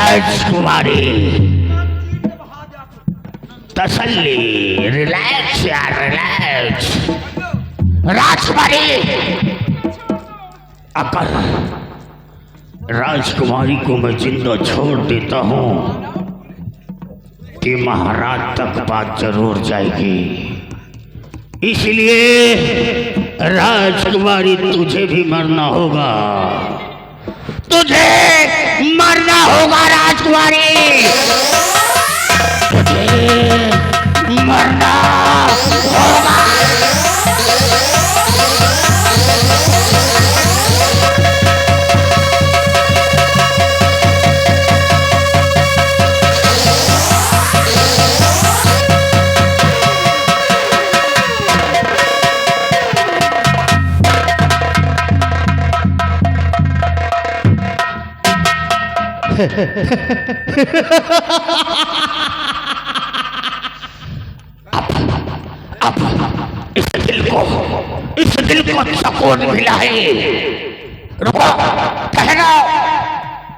राजकुमारी तसल्ली, रिलैक्स यार रिलैक्स। राजकुमारी अगर राजकुमारी को मैं जिंदा छोड़ देता हूं कि महाराज तक बात जरूर जाएगी, इसलिए राजकुमारी तुझे भी मरना होगा, तुझे मरना होगा राजकुमारी, तुझे मरना होगा। अब इस दिल को सुकून मिला है। रुको, ठहरो।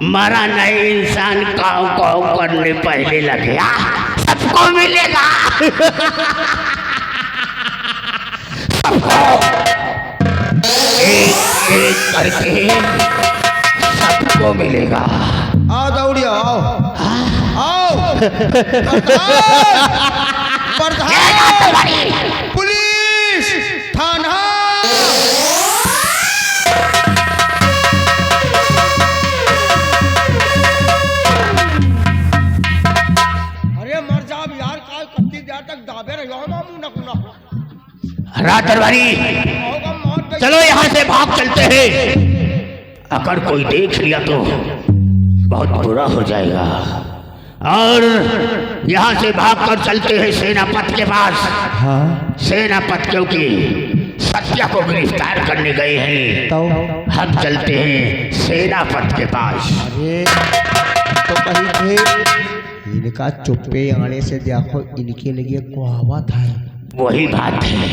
मरा नहीं इंसान काव काव करने पहले लगे, सबको मिलेगा, सबको एक एक करके सबको मिलेगा। आओ दौड़िया, आओ आओ। प्रधान, पुलिस थाना। अरे मर जाओ यार, काल कत्ती देर तक दाबे रहो मामू नकुना। रात दरबारी, चलो यहाँ से भाग चलते हैं। अगर कोई देख लिया तो बहुत बुरा हो जाएगा, और यहाँ से भागकर चलते हैं सेनापति के पास। हाँ? सेनापति क्योंकि सत्या को गिरफ्तार करने गए हैं, तो हम चलते हैं सेनापति के पास। अरे तो कहीं थे इनका चुप्पे आने से देखो, इनके लिए कुआवत है। वही बात है,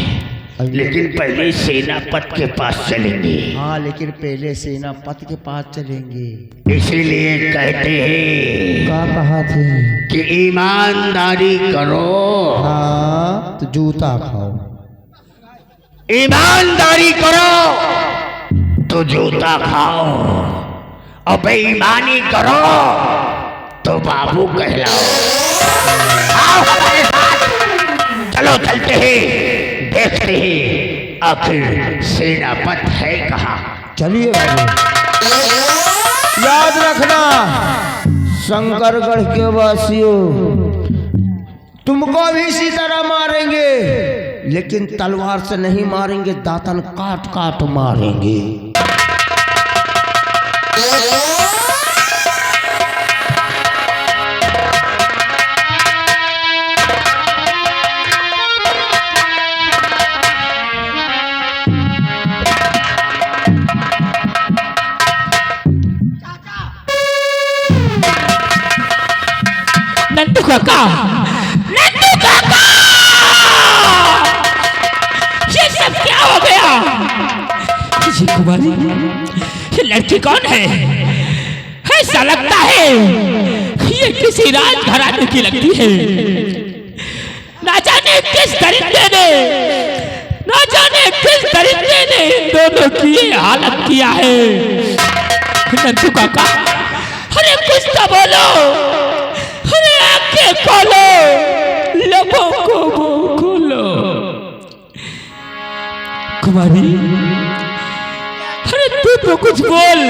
लेकिन पहले सेनापति के पास चलेंगे। हाँ, लेकिन पहले सेनापति के पास चलेंगे। इसीलिए कहते हैं, क्या कहा थे कि ईमानदारी करो। हाँ, तो जूता खाओ। ईमानदारी करो तो जूता खाओ, और बेईमानी करो तो बाबू कहलाओ। आओ हमारे साथ, चलो चलते हैं, देखते हैं आखिर सेनापति है कहाँ। चलिए बाबू। याद रखना शंकरगढ़ के वासियों, तुमको भी इसी तरह मारेंगे, लेकिन तलवार से नहीं मारेंगे, दातन काट काट मारेंगे। नंदू काका, नंदू काका, ये सब क्या हो गया? जी कुमारी, ये लड़की कौन है? ऐसा लगता है ये किसी राजघराने की लगती है। ना जाने किस दरिंदे ने, ना जाने किस दरिंदे ने इन दोनों की ये हालत किया है। नंदू काका, अरे कुछ तो बोलो, अरे आंखें खोलो, लबों को मुंह खोलो। कुमारी, अरे तू तो कुछ बोल,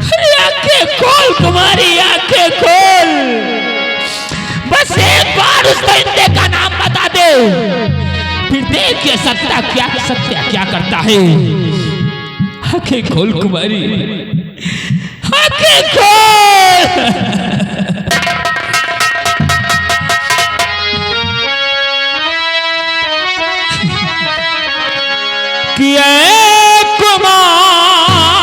अरे आंखें खोल कुमारी, आंखें खोल, बस एक बार और उस दरिंदे का नाम बता दे, फिर देख ये सत्या क्या करता है। आंखें खोल कुमारी, आंखें खोल। कि कुमारी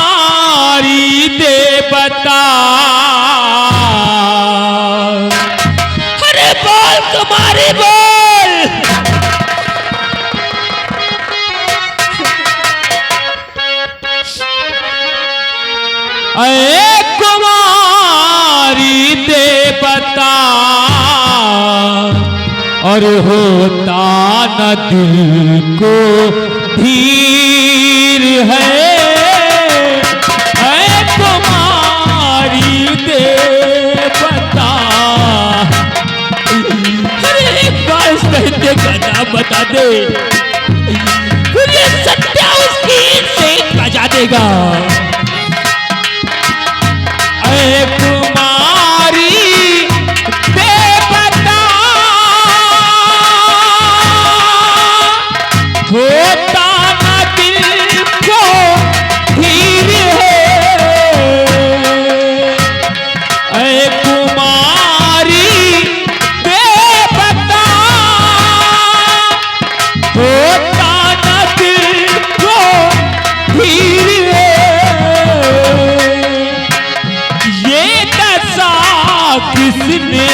दे बता, अरे बोल कुमारी बोल। अरे कुमारी दे बता, और होता न दिल को धीर है। ऐ कुमारी दे बता, अरे एक बार इस दरिंदे का नाम बता दे, फिर ये सत्या उसकी ईंट से ईंट बजा देगा। ऐ कुमारी दे बता, होता न दिल को धीर है। ऐ कुमारी दे बता, होता न दिल को धीर है। ये दशा किसने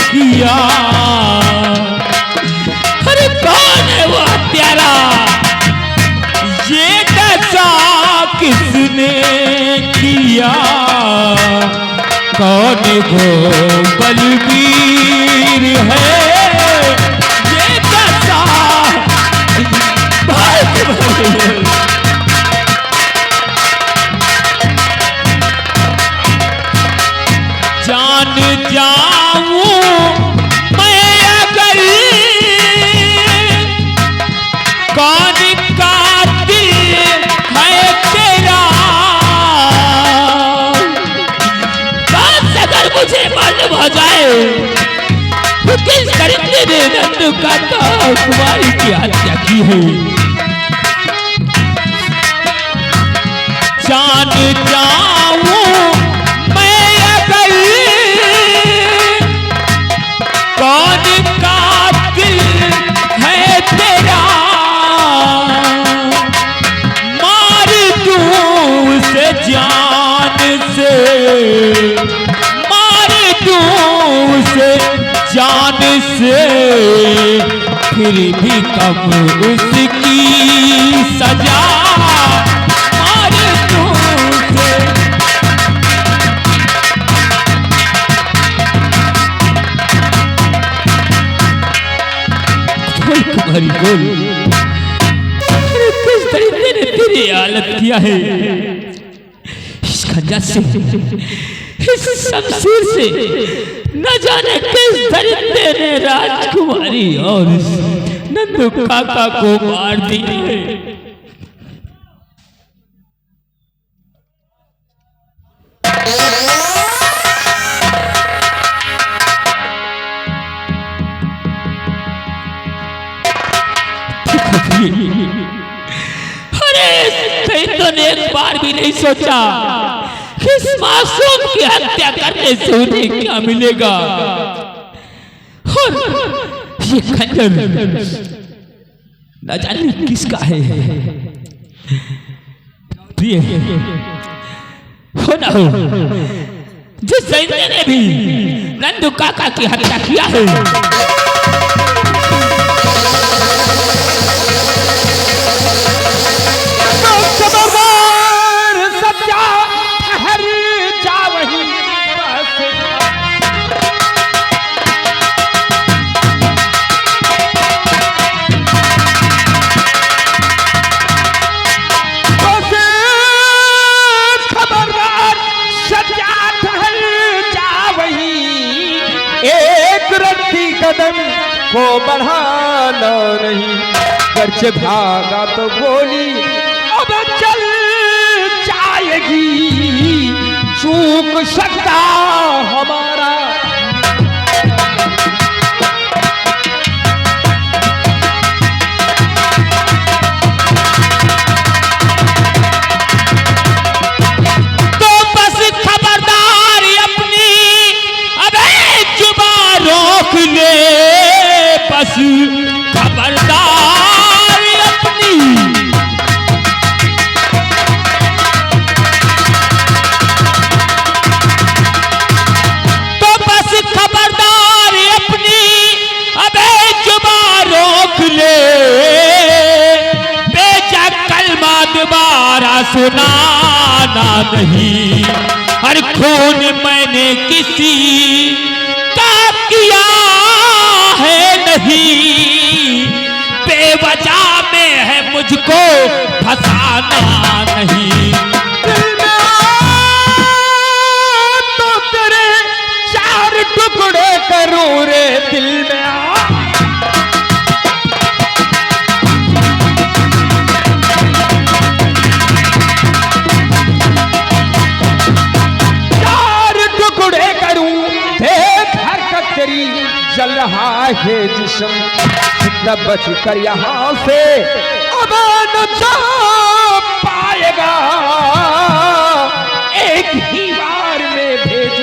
किया, अरे कौन है वो हत्यारा। ये दशा किसने किया, कौन वो बलवीर है। ये दशा जान जाऊं मैं अगर, कौन कातिल है तेरा। बस अगर मुझे मालूम हो जाए तो किस दरिंदे ने नंदुकाका कुमारी की हत्या की है। जान जाऊं मैं अगर, कौन कातिल है तेरा। मार दूं उसे जान से, मार दूं उसे जान से, फिर भी कब उसकी सजा। मार दूं उसे, कुमारी बोल, किस दरिंदे ने तेरी हालत किया है। इस खंजर से, इस शमशीर से न जाने किस दरिंदे ने राजकुमारी और नंदुकाका को मार दी है। अरे तूने एक बार भी नहीं सोचा कि इस मासूम की हत्या करने से उन्हें क्या मिलेगा। और ये खंजर न जाने किसका है। प्रिय हो ना हो, जिस सैन्य ने भी नंदुकाका की हत्या किया है, सत्या ठहर जा वहीं खबरदार, सत्या ठहर जा वहीं, एक रत्ती कदम को बढ़ाना नहीं। घर से भागा तो गोली अब चल जाएगी, चूक सकता हमारा बस खबरदार अपनी तो बस खबरदार अपनी अबे जुबान रोक ले बेचा कलमा दोबारा सुनाना नहीं हर खून मैंने किसी का किया है नहीं बेवजह में है मुझको फंसाना नहीं दिल में तो तेरे चार टुकड़े करूं रे दिल में चल रहा है जिस्म जितना बच कर यहाँ से अब न जा पाएगा एक ही बार में भेज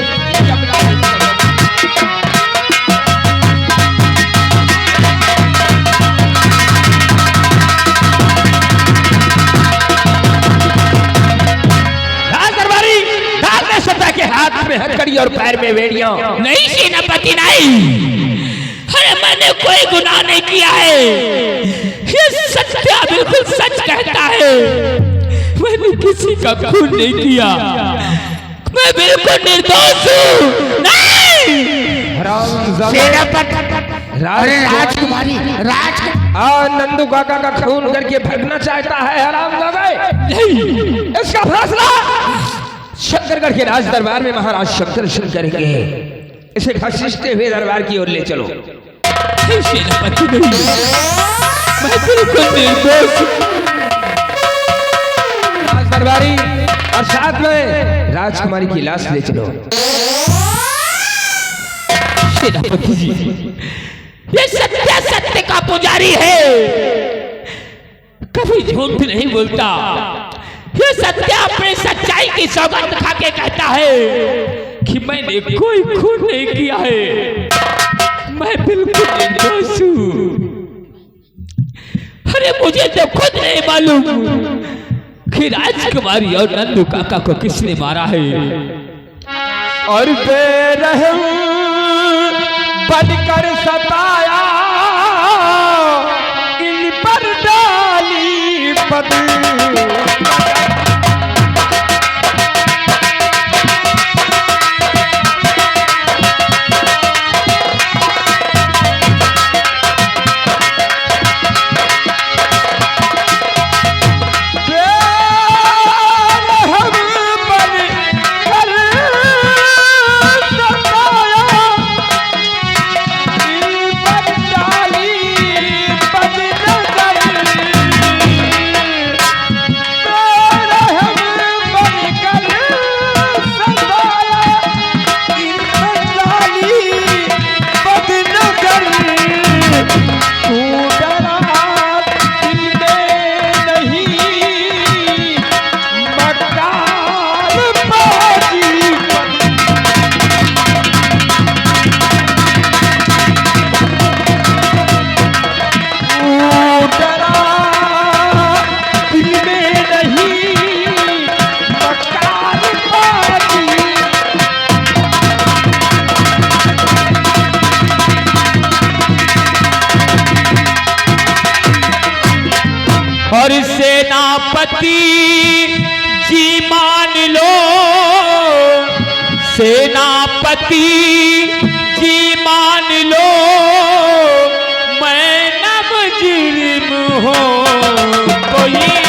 दरबारी डाल में सत्ता के हाथ में हथकड़ी और पैर में वेड़ियां नहीं सेनापति नहीं अरे मैंने कोई गुनाह नहीं किया है ये सत्या बिल्कुल सच कहता है मैंने किसी का खून नहीं किया मैं बिल्कुल निर्दोष हूँ नहीं राजकुमारी नंदू काका का खून करके भगना चाहता है हरामजादा इसका फैसला शंकरगढ़ के राज दरबार में महाराज शंकर करेंगे इसे घसीटते हुए दरबार की ओर ले चलो सेनापति नहीं मैं बिल्कुल निर्दोष राज दरबारी और साथ में राजकुमारी की लाश ले चलो सेनापति जी ये सत्य का पुजारी है कभी झूठ नहीं बोलता ये सत्य अपने सच्चाई की सौगंध खा के कहता है कि मैंने कोई खून नहीं किया है मैं बिल्कुल निर्दोष हूँ अरे मुझे तो खुद नहीं मालूम कि राजकुमारी और नंदू काका को किसने मारा है और बेरहम बनकर सताया इन पर डाली पद और सेनापति जी मान लो सेनापति जी मान लो मैं न मुजरिम हूँ कोई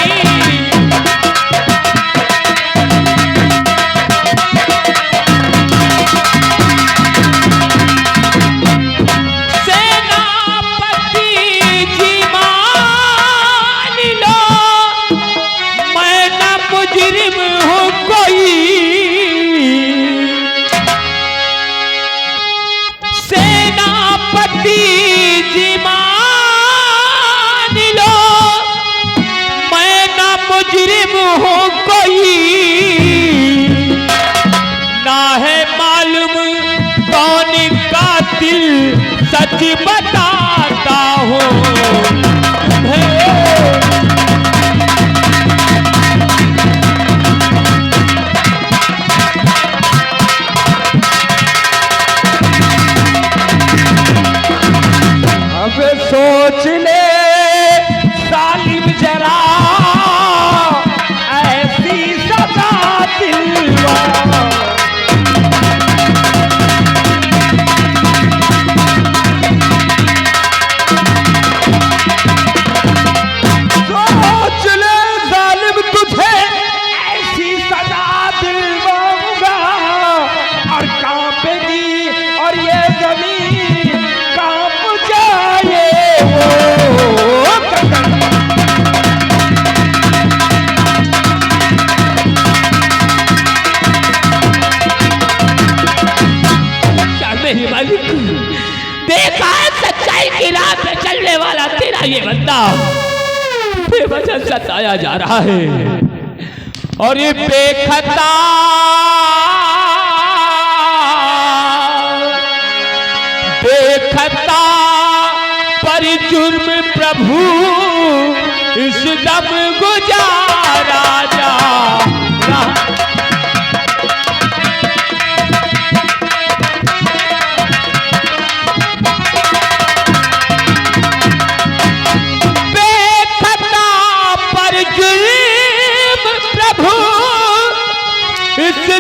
मुजरिम हो कोई ना है मालूम कौन कातिल सच बताता देखा सच्चाई की राह पे चलने वाला तेरा ये बंदा बेवजह सताया जा रहा है और ये बेखता बेखता पर जुर्म प्रभु इस दम गुजारा जा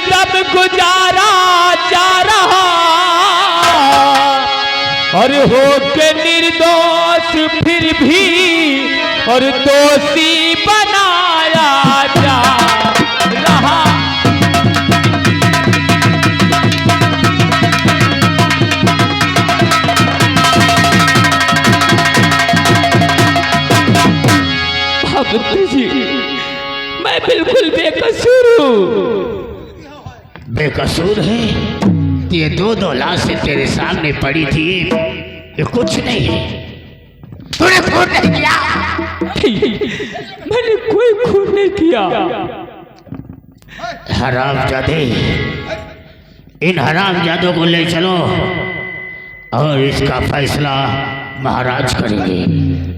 दम गुजारा जा रहा और हो के निर्दोष फिर भी और दोषी बनाया जा रहा। भगत जी मैं बिल्कुल बेकसूर हूँ। बेकसूर है? ये दो लाशें तेरे सामने पड़ी थी, ये कुछ नहीं है। तूने खून नहीं किया? मैंने कोई खून नहीं किया। हरामजादे, इन हरामजादों को ले चलो और इसका फैसला महाराज करेंगे।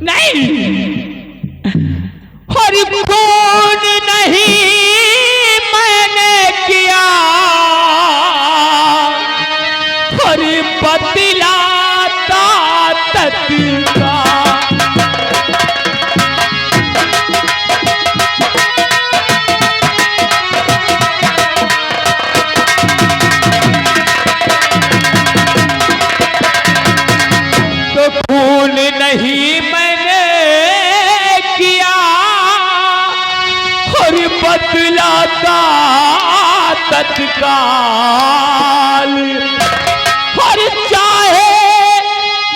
नहीं, और खून नहीं मैंने किया और बतलाता तत्का तो खून नहीं मैंने किया और बतलाता तत्काल और चाहे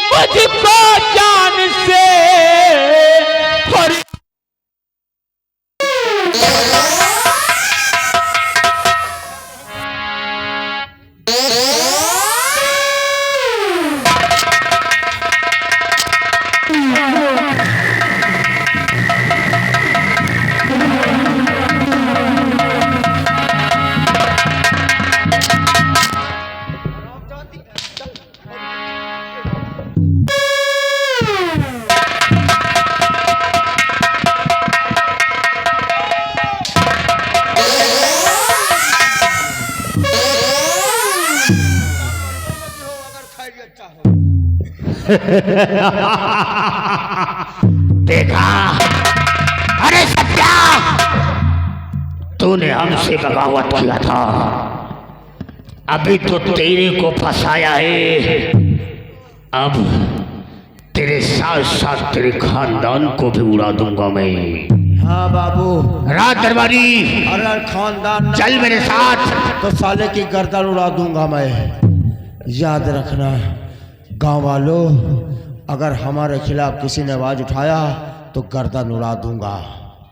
मुझको जान से और देखा? अरे सत्या, तूने हमसे बगावत किया था, अभी तो तेरे को फंसाया है, अब तेरे साथ साथ तेरे खानदान को भी उड़ा दूंगा मैं। हाँ बाबू। राज दरबारी, अरे खानदान चल मेरे साथ। तो साले की गर्दन उड़ा दूंगा मैं। याद रखना गांव वालों, अगर हमारे खिलाफ किसी ने आवाज उठाया तो गर्दन उड़ा दूंगा।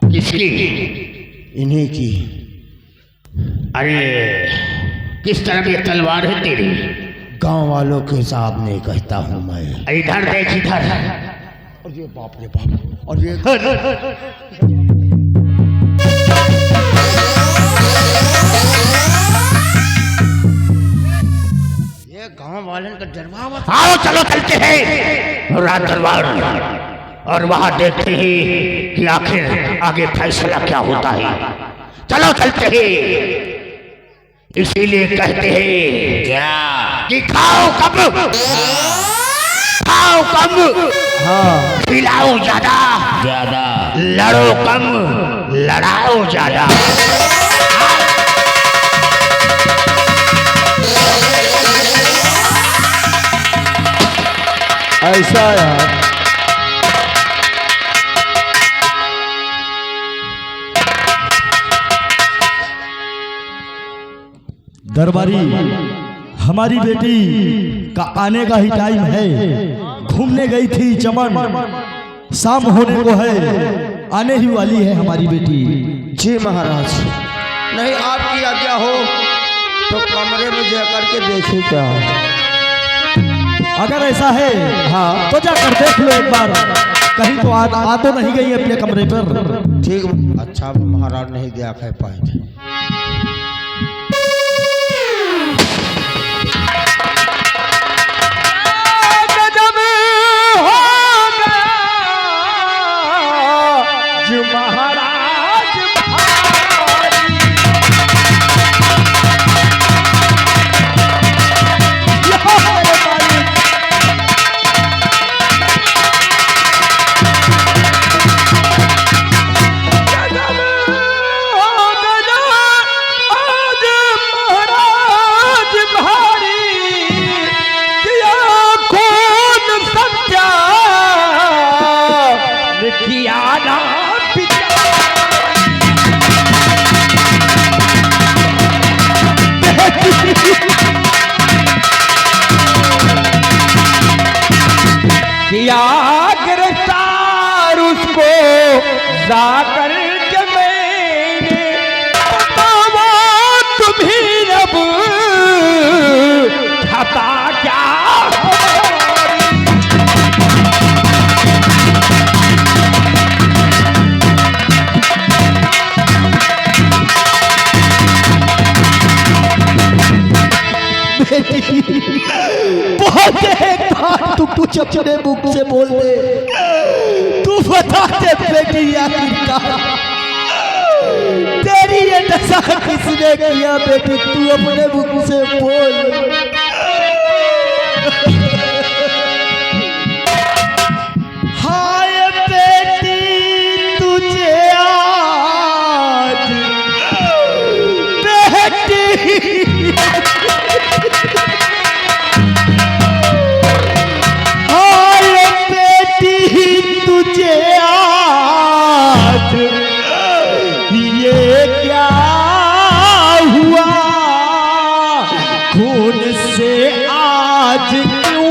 किसकी? इन्हीं की। अरे किस तरह की तलवार है तेरी? गांव वालों के सामने कहता हूं मैं। इधर देख, इधर। और ये बाप रे बाप, और ये गांव वाले का दरबार। आओ चलो चलते हैं राज दरबार और वहां देखते हैं कि आखिर आगे फैसला क्या होता है। चलो चलते हैं। इसीलिए कहते हैं क्या कि खाओ कम, खाओ कम, हाँ खिलाओ ज्यादा, ज्यादा लड़ो कम, लड़ाओ ज्यादा। ऐसा यार। दरबारी, हमारी बेटी का आने का ही टाइम है। घूमने गई थी चमन, शाम होने को है, आने ही वाली है हमारी बेटी। जी महाराज, नहीं आपकी आज्ञा हो तो कमरे में जाकर के देखे क्या। अगर ऐसा है हाँ। तो जाकर देख लो एक बार, कहीं तो आ तो नहीं गई अपने कमरे पर। ठीक, अच्छा महाराज नहीं गया कह पाए। गजब हो गया जो महाराज भारी। यहाँ मेरे मालिक, गजब हो गया आज महाराज भारी। किया खून सत्या किया ना पिता। किया गिरफ्तार उसको जाकर के मैंने। बताओ तुम्हें अब खाता क्या हमारी। बहुत एक बात तू कुछ अपने मुख से बोल दे, तू बता दे बेटी आखिरकार तेरी ये दशा किसने किया बेटी, तू अपने मुख से बोल। हाय बेटी तुझे आज बेटी हाय बेटी तुझे आज ये क्या हुआ, खून से आज क्यों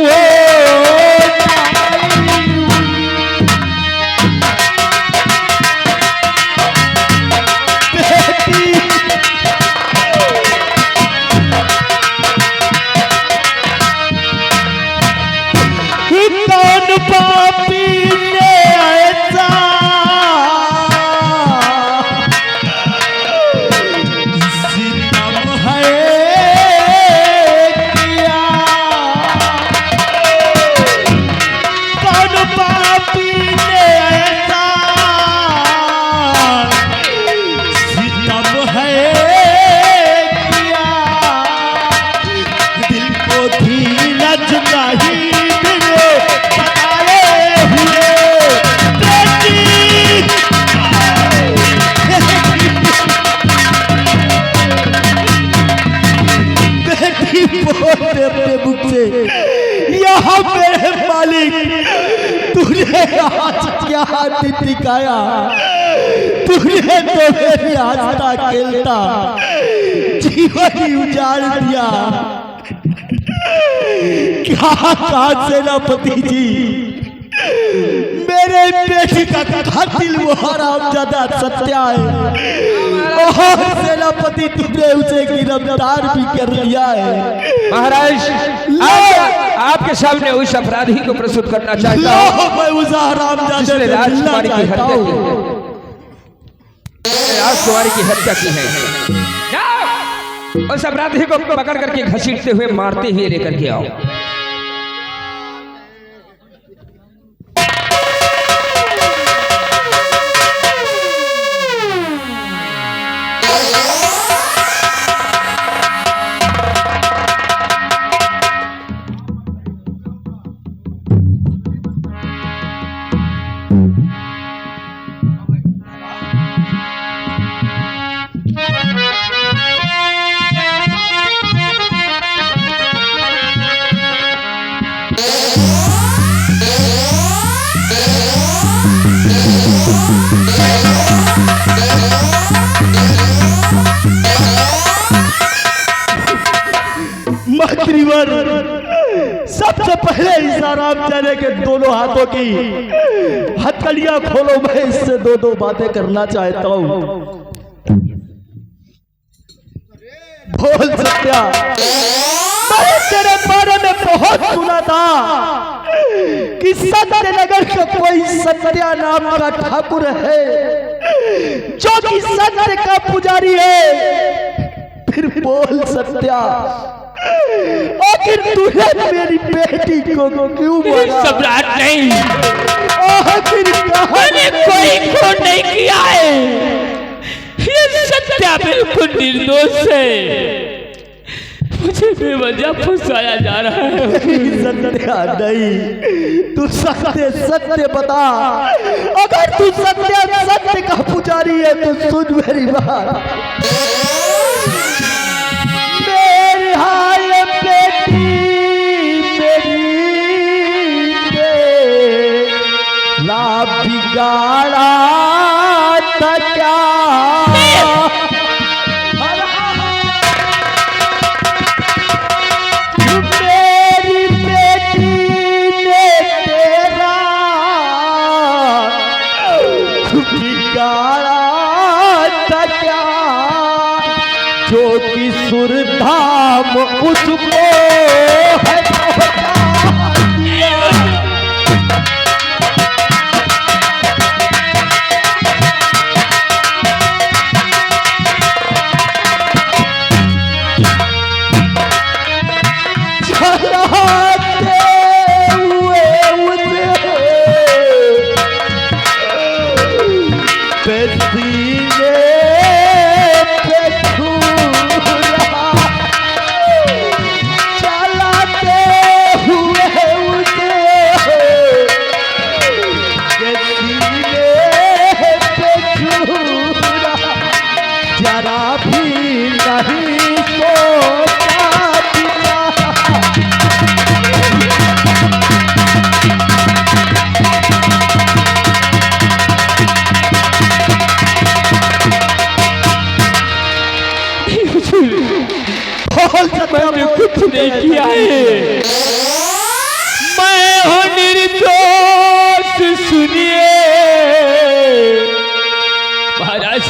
कौन पापी ने ऐसा सितम है किया, कौन पापी ने ऐसा सितम है किया, दिल को धीरज नहीं अपने मुख से। यहाँ मेरे मालिक तूने आज क्या दिन दिखाया, तूने तो मेरी आस्था खेलता जीवन ही उजाड़ दिया। क्या कहा सेनापति जी, मेरे बेटी का कातिल वो हरामजादा सत्या है और सेनापति तुमने उसे गिरफ्तार भी कर लिया है। महाराज आपके सामने उस अपराधी को प्रस्तुत करना चाहता हूँ मैं उस हरामजादे जिसने से मिलना राजकुमारी की चाहता हत्या की हूँ। है। राजकुमारी की हत्या की है। जाओ उस अपराधी को पकड़ करके घसीटते हुए मारते हुए लेकर के आओ। मंत्रीवर, सबसे पहले इस हरामजादे के दोनों हाथों की हथकड़ियां खोलो। मैं इससे दो बातें करना चाहता हूँ। बोल सत्या, मैं तेरे बारे में बहुत सुना था कि सत्यनगर का कोई सत्या नाम का ठाकुर है जो कि सत्य का पुजारी है। फिर बोल सत्या, आखिर तूने मेरी बेटी को क्यों मारा? सम्राट नहीं, आखिर मैंने कोई खून नहीं किया है। ये सत्या बिल्कुल निर्दोष है। मुझे बेवजह फंसाया जा रहा है। सत्या नहीं, तू सत्य सत्य बता। अगर तू सत्य का पुजारी है तो सुन मेरी बात। मेरी हाय बेटी मेरी तेरा बिगाड़ा था क्या? मेरी बेटी ने तेरा बिगाड़ा था क्या? जो कि सुरधाम उसको है मैंने कुछ नहीं किया है। मैं हूँ निर्दोष। सुनिए महाराज,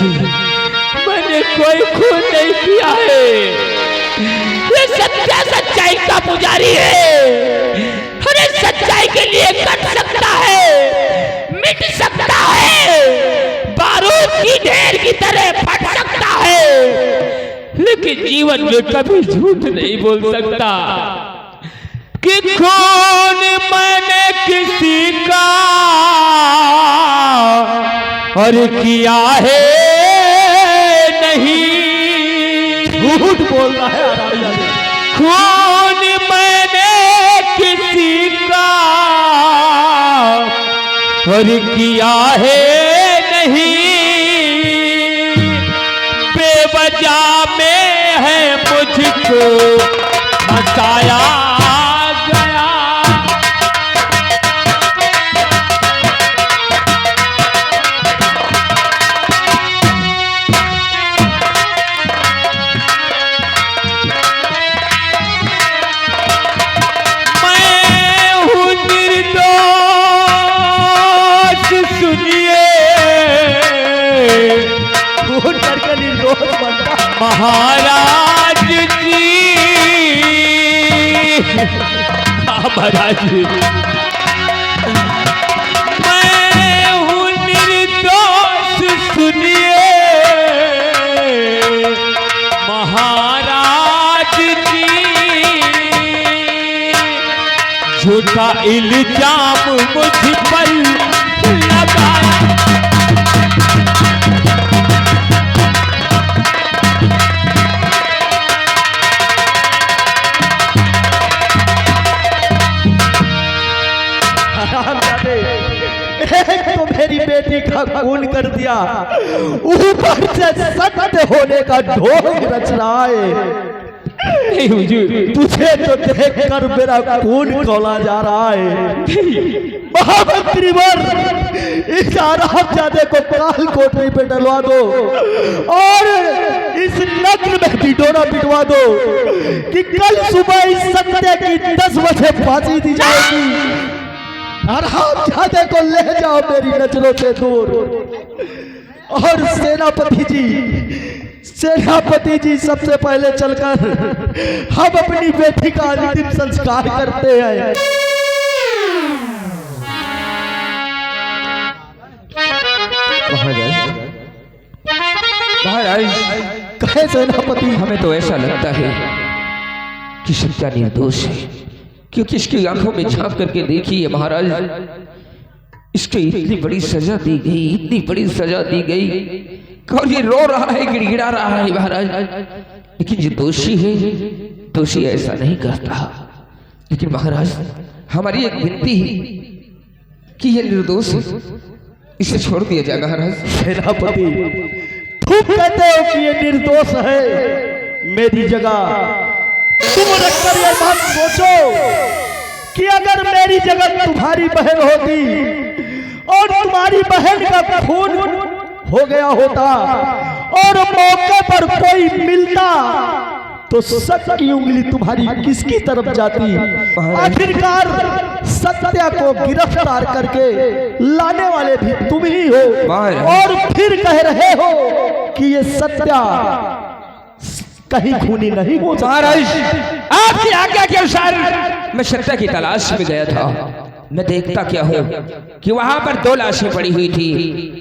मैंने कोई खून नहीं किया है। ये सत्या सच्चाई का पुजारी है। अरे सच्चाई के लिए कट सकता है, मिट सकता है, बारूद की ढेर की तरह फट सकता है, लेकिन जीवन में कभी झूठ नहीं बोल सकता। कि खून मैंने किसी का और किया है नहीं। झूठ बोल रहा है। खून मैंने किसी का और किया है नहीं। बेवजह में है मुझको फंसाया गया। मैं हूँ निर्दोष। सुनिए करके निर्दोष बनता महाराज जी। महाराज जी, मैं हूँ निर्दोष। सुनिए महाराज जी, झूठा इल्जाम मुझ पर लगाया। तो मेरी बेटी का खून कर दिया, ऊपर से सत्य होने का ढोंग रच रहा है। तुझे तो देख कर मेरा खून खौला जा रहा है। महामंत्री वर, इस आरामजादे को काल कोठरी पे डलवा दो और इस नग्न में ढिढोरा पिटवा दो कि कल सुबह इस सत्य की 10 बजे फांसी दी जाएगी। आरामजादे को ले जाओ मेरी नजरों से दूर। और सेनापति जी, सेनापति जी सबसे पहले चलकर हम अपनी बेटी का अंतिम संस्कार करते हैं। महाराज कहे सेनापति, हमें तो ऐसा लगता है कि सत्या निर्दोष है, क्योंकि इसकी आंखों में झांक करके देखिए महाराज, इसको इतनी बड़ी सजा दी गई, इतनी बड़ी सजा दी गई और ये रो रहा है, गिड़गिड़ा रहा है महाराज। लेकिन जो दोषी है, दोषी ऐसा नहीं करता। लेकिन महाराज हमारी एक विनती है कि ये निर्दोष है, इसे छोड़ दिया जाए महाराज। सेनापति तुम कहते हो कि ये निर्दोष है, मेरी जगह तुम रखकर ये बात सोचो कि अगर मेरी जगह तुम्हारी बहन होती और तुम्हारी बहन का खून हो गया होता और मौके पर कोई मिलता तो सच की उंगली तुम्हारी किसकी तरफ जाती? आखिरकार सत्या को गिरफ्तार करके लाने वाले भी तुम ही हो और फिर कह रहे हो कि ये सत्या कहीं खूनी नहीं हो। महाराज आपकी आज्ञा के अनुसार मैं सत्या की तलाश में गया था। मैं देखता क्या हूँ कि वहां पर 2 लाशें पड़ी हुई थी,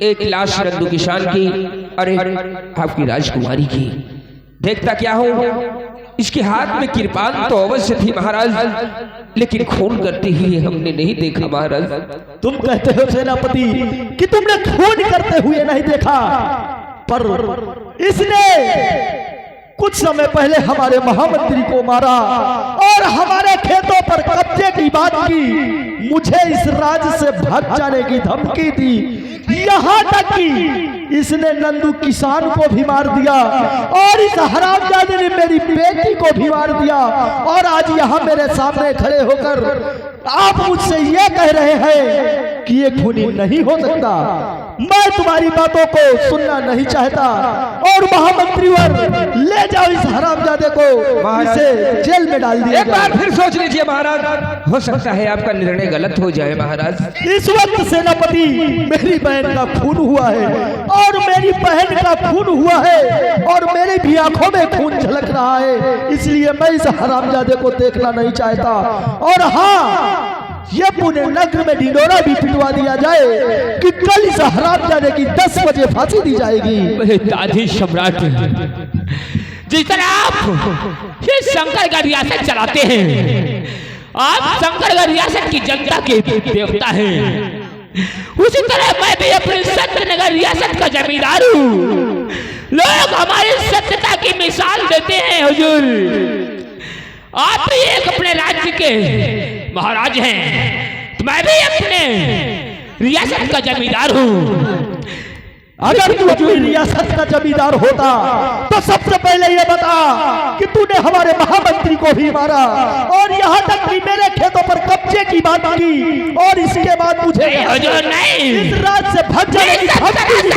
एक लाश नंदू किसान की और एक आपकी राजकुमारी की। देखता क्या हूँ इसके हाथ में किरपान तो अवश्य थी महाराज, लेकिन खून करते हुए हमने नहीं देखा महाराज। तुम कहते हो सेनापति कि तुमने खून करते हुए नहीं देखा, पर इसने कुछ समय पहले हमारे महामंत्री को मारा और हमारे खेतों पर कब्जे की बात की, मुझे इस राज्य से भाग जाने की धमकी दी, यहाँ तक कि इसने नंदू किसान को भी मार दिया और इस हरामजादे ने मेरी बेटी को भी मार दिया। और आज यहाँ मेरे सामने खड़े होकर आप मुझसे ये कह रहे हैं कि ये खूनी नहीं हो सकता। मैं तुम्हारी बातों को सुनना नहीं चाहता और महामंत्री वर ले जाओ इस हरामजादे को, इसे जेल में डाल दिया। एक बार फिर सोच लीजिए महाराज, हो सकता है आपका निर्णय गलत हो जाए महाराज। इस वक्त सेनापति मेरी बहन का खून हुआ है और मेरी बहन का खून हुआ है और मेरी भी आंखों में खून झलक रहा है, इसलिए मैं इस हरामजादे को देखना नहीं चाहता। और हाँ, ये पुणे नगर में ढिंडोरा भी पिटवा दिया जाए कि कल इस हरामजादे की 10 बजे फांसी दी जाएगी। दादी सम्राट, जिस तरह आप ये शंकरगढ़ रियासत चलाते हैं, आप शंकरगढ़ रियासत की जनता के देवता हैं, उसी तरह मैं भी अपनी सत्यनगर रियासत का जमींदार हूँ। लोग हमारी सत्यता की मिसाल देते हैं हुजूर। आप भी एक अपने राज्य के महाराज हैं, तो मैं भी अपने रियासत का जमींदार हूँ। अगर तू अपनी रियासत का जमींदार होता तो सबसे पहले ये बता कि तूने हमारे महामंत्री को भी मारा और यहाँ तक कि मेरे खेतों पर कब्जे की बात की और इसके बाद मुझे इस राज्य से भाग जाने की धमकी दी।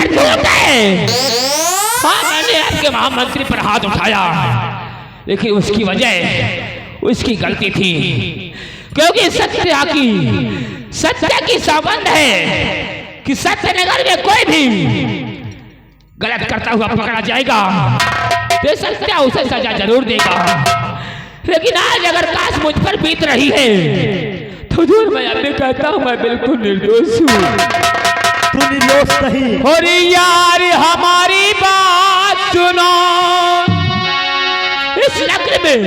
हाँ, मैंने आपके महामंत्री पर हाथ उठाया, लेकिन उसकी वजह उसकी गलती थी, क्योंकि सत्या की संबंध है कि सत्यनगर में कोई भी गलत करता हुआ पकड़ा जाएगा तो सत्या उसे सजा जरूर देगा। लेकिन आज अगर काश मुझ पर बीत रही है तो दूर मैं अभी कहता हूँ मैं बिल्कुल निर्दोष हूँ। तू निर्दोष नहीं। और यार हमारी बात सुनो, इस नगर में,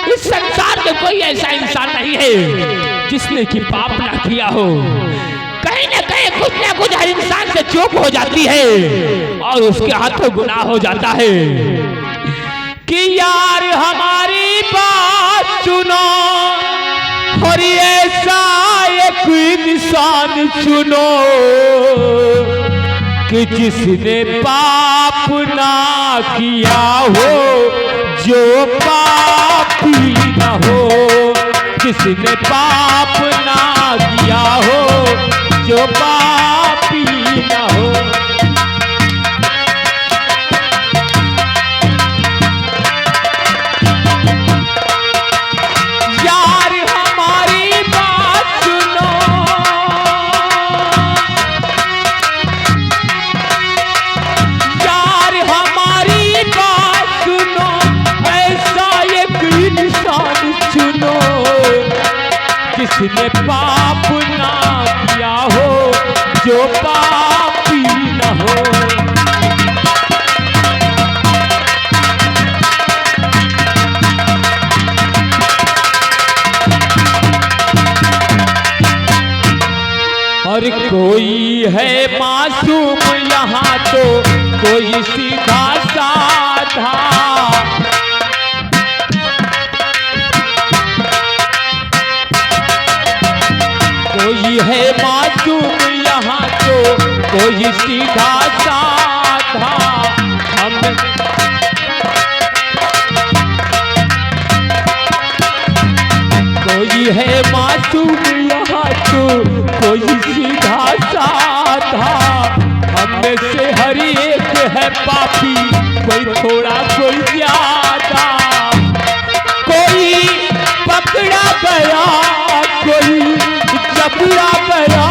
इस संसार में कोई ऐसा इंसान नहीं है जिसने कि पाप ना किया हो। कहीं ना कहीं कुछ ना कुछ हर इंसान से चूक हो जाती है और उसके हाथों गुनाह हो जाता है। कि यार हमारी बात सुनो और ऐसा एक इंसान चुनो कि जिसने पाप ना किया हो, जो पापी ना हो, जिसने पाप ना किया हो, जो पापी ना हो। यार हमारी बात सुनो, यार हमारी पाप ना किया हो, जो पापी न हो। और कोई है मासूम यहाँ तो कोई सीधा साधा, कोई है मासूम यहाँ तो कोई सीधा साधा। हम कोई है मासूम यहाँ तो कोई सीधा साधा। हम में से हर एक है पापी, कोई थोड़ा कोई ज्यादा। कोई पकड़ा गया, कोई जबड़ा गया,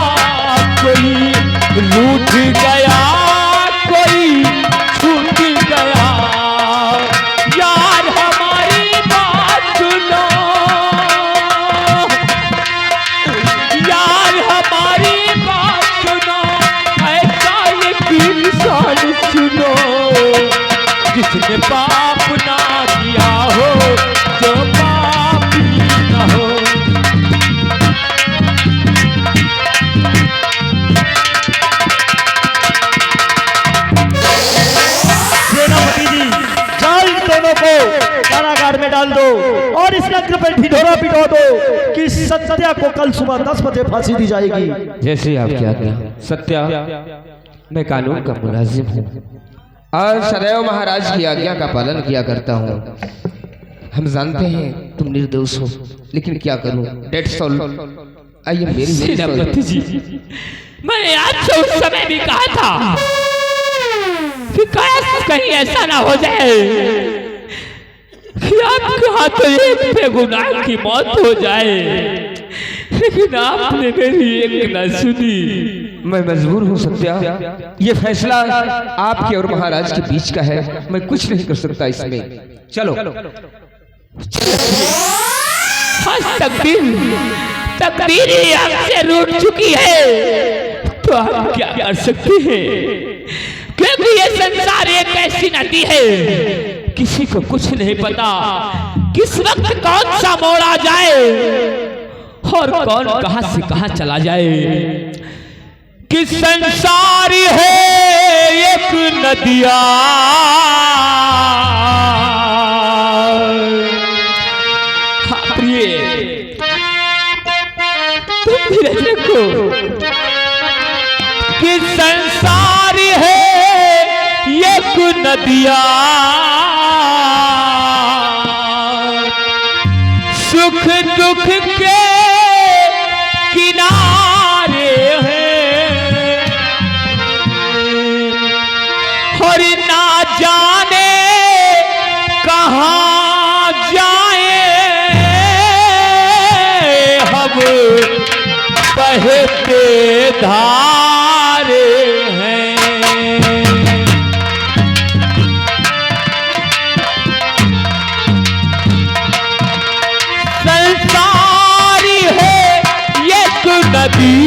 कोई लूट गया, कोई छूट गया। यार हमारी बात सुनो, यार हमारी बात सुनो, ऐसा एक इंसान सुनो जिसने पाप ना किया हो, जो पापी न हो। सेनापति जी, जाओ इन दोनों को कारागार में डाल दो और इस नगर पर ढिढोरा पिटो दो कि सत्या को कल सुबह 10 बजे फांसी दी जाएगी। जैसे आप क्या आज्ञा। सत्या, मैं कानून का मुलाजिम हूँ और सदैव महाराज की आज्ञा का पालन किया करता हूँ। हम जानते हैं तुम निर्दोष हो, लेकिन क्या करूँ, डेट्स ऑल। आइए मेरी सेनापति जी, मैंने आपसे उस समय भी कहा था कि कहीं ऐसा ना हो जाए कि आपके हाथों एक बेगुनाह की मौत हो जाए, लेकिन आपने मेरी एक न सुनी। मैं मजबूर हूँ सत्या, ये फैसला आपके और महाराज के बीच का है, मैं कुछ नहीं कर सकता इसमें। चलो तकदीर ही आपसे रूठ चुकी है, तो आप क्या कर सकते हैं? क्योंकि ये संसार एक ऐसी नदी है, किसी को कुछ नहीं पता किस वक्त कौन सा मोड़ आ जाए और कौन कहां से कहां चला जाए। कि संसार है एक नदिया, प्रिय तुम भी देखो कि संसार है एक नदिया, सुख दुख के किनारे हैं और ना जाने कहाँ जाए हम, बहते धारे हैं। संसारी है एक नदी,